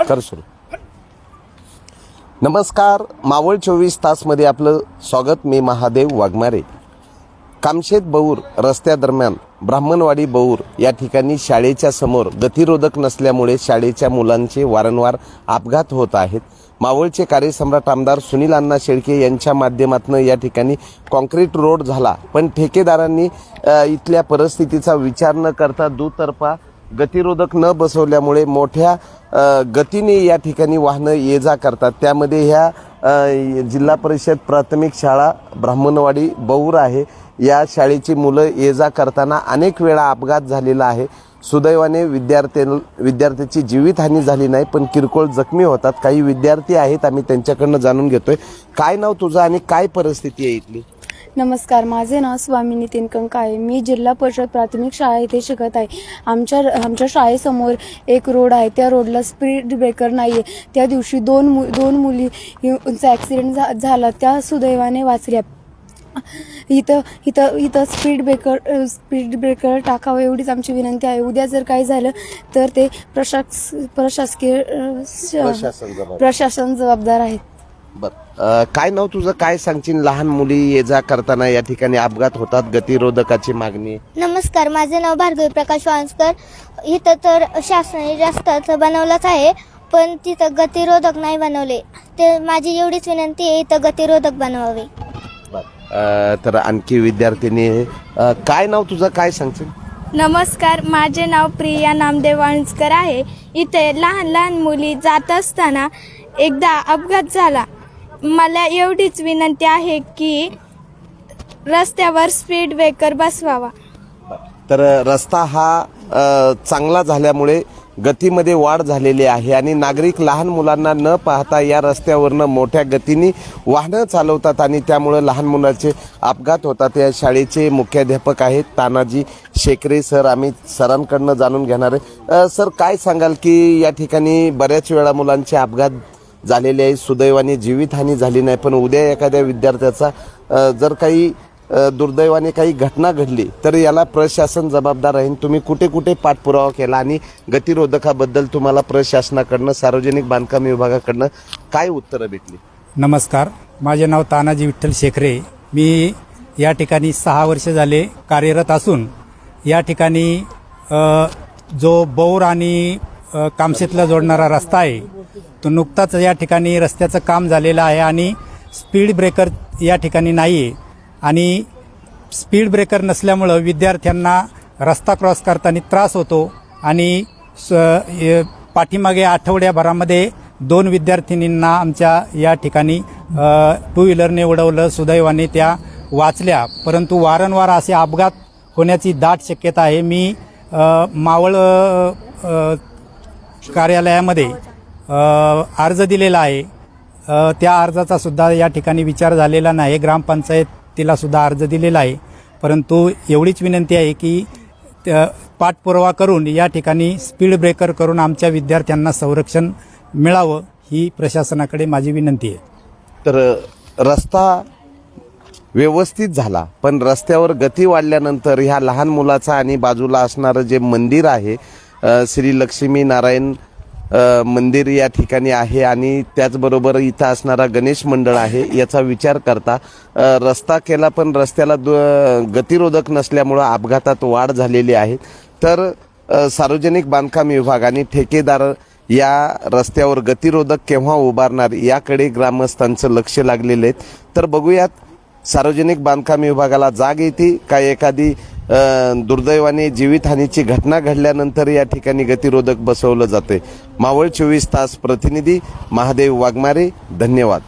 कर सुरू. नमस्कार, मावळ 24 तासमध्ये आपलं स्वागत. मी महादेव वाघमारे. कामशेत बौर रस्त्यादरम्यान ब्राह्मणवाडी बौर या ठिकाणी शाळेच्या समोर गतिरोधक नसल्यामुळे शाळेच्या मुलांचे वारंवार अपघात होत आहेत. मावळचे कार्यसम्राट आमदार सुनील अण्णा शेळके यांच्या माध्यमातून या ठिकाणी कॉन्क्रीट रोड झाला, पण ठेकेदारांनी इथल्या परिस्थितीचा विचार न करता दुतर्फा गतिरोधक न बसवल्यामुळे मोठ्या गतीने या ठिकाणी वाहनं ये जा करतात. त्यामध्ये ह्या जिल्हा परिषद प्राथमिक शाळा ब्राह्मणवाडी बौर आहे. या शाळेची मुलं ये जा करताना अनेक वेळा अपघात झालेला आहे. सुदैवाने विद्यार्थ्याची जीवितहानी झाली नाही, पण किरकोळ जखमी होतात. काही विद्यार्थी आहेत, आम्ही त्यांच्याकडनं जाणून घेतोय. काय नाव तुझं आणि काय परिस्थिती आहे इथली? नमस्कार, माझे नाव स्वामी नितीन कंका आहे. मी जिल्हा परिषद प्राथमिक शाळा येथे शिकत आहे. आमच्या शाळेसमोर एक रोड आहे. त्या रोडला स्पीड ब्रेकर नाही आहे. त्या दिवशी दोन मुलींचा ॲक्सिडेंट झाला, त्या सुदैवाने वाचल्या. इथं स्पीड ब्रेकर टाकावं एवढीच आमची विनंती आहे. उद्या जर काही झालं तर ते प्रशासन जबाबदार आहेत. बर, काय नाव तुझं? काय सांगशील? लहान मुली ये जा करताना या ठिकाणी अपघात होतात, गतिरोधकाची मागणी. नमस्कार, माझे नाव भार्गवी प्रकाश वांसकर. इथं तर शासनाने रस्ता बनवलाच आहे, पण तिथं गतिरोधक नाही बनवले. ते माझी एवढीच विनंती आहे, इथं गतिरोधक बनवावे. तर आणखी विद्यार्थ्यांनी काय नाव तुझं? काय सांगशील? नमस्कार, माझे नाव प्रिया नामदेव वांसकर आहे. इथे लहान लहान मुली जात असताना एकदा अपघात झाला. मला एवढीच विनंती आहे की रस्त्यावर स्पीड ब्रेकर बसवावा. तर रस्ता हा चांगला झाल्यामुळे गतीमध्ये वाढ झालेली आहे आणि नागरिक लहान मुलांना न पाहता या रस्त्यावरनं मोठ्या गतीने वाहनं चालवतात आणि त्यामुळे लहान मुलाचे अपघात होतात. या शाळेचे मुख्याध्यापक आहेत तानाजी शेखरे सर. आम्ही सरांकडनं जाणून घेणार आहे. सर, काय सांगाल की या ठिकाणी बऱ्याच वेळा मुलांचे अपघात झालेले आहे, सुदैवाने जीवितहानी झाली नाही, पण उद्या एखाद्या विद्यार्थ्याचा जर काही दुर्दैवाने काही घटना घडली तर याला प्रशासन जबाबदार आहे. तुम्ही कुठे कुठे पाठपुरावा केला आणि गतिरोधकाबद्दल तुम्हाला प्रशासनाकडनं, सार्वजनिक बांधकाम विभागाकडनं काय उत्तरं भेटली? नमस्कार, माझे नाव तानाजी विठ्ठल शेखरे. मी या ठिकाणी 6 वर्ष झाले कार्यरत असून या ठिकाणी जो बौर आणि कामशेतला जोडणारा रस्ता आहे तो नुकताच या ठिकाणी रस्त्याचं काम झालेलं आहे आणि स्पीड ब्रेकर या ठिकाणी नाही आहे. आणि स्पीड ब्रेकर नसल्यामुळं विद्यार्थ्यांना रस्ता क्रॉस करताना त्रास होतो आणि पाठीमागे आठवड्याभरामध्ये 2 विद्यार्थिनींना आमच्या या ठिकाणी 2 व्हीलरने उडवलं. सुदैवाने त्या वाचल्या, परंतु वारंवार असे अपघात होण्याची दाट शक्यता आहे. मी मावळ कार्यालयामध्ये अर्ज दिलेला आहे. त्या अर्जाचा सुद्धा या ठिकाणी विचार झालेला नाही. ग्रामपंचायतीला सुद्धा अर्ज दिलेला आहे, परंतु एवढीच विनंती आहे की पाठपुरावा करून या ठिकाणी स्पीड ब्रेकर करून आमच्या विद्यार्थ्यांना संरक्षण मिळावं ही प्रशासनाकडे माझी विनंती आहे. तर रस्ता व्यवस्थित झाला, पण रस्त्यावर गती वाढल्यानंतर ह्या लहान मुलाचा आणि बाजूला असणारं जे मंदिर आहे श्री लक्ष्मी नारायण मंदिर या ठिकाणी आहे आणि त्याचबरोबर इथं असणारा गणेश मंडळ आहे, याचा विचार करता रस्ता केला, पण रस्त्याला गतिरोधक नसल्यामुळं अपघातात वाढ झालेली आहे. तर सार्वजनिक बांधकाम विभाग आणि ठेकेदार या रस्त्यावर गतिरोधक केव्हा उभारणार याकडे ग्रामस्थांचं लक्ष लागलेलं आहे. तर बघूयात, सार्वजनिक बांधकाम विभागाला जाग येते का एखादी दुर्दैवाने जीवितहानीची घटना घडल्यानंतर या ठिकाणी गतिरोधक बसवलं जाते. मावळ 24 तास प्रतिनिधी महादेव वाघमारे, धन्यवाद.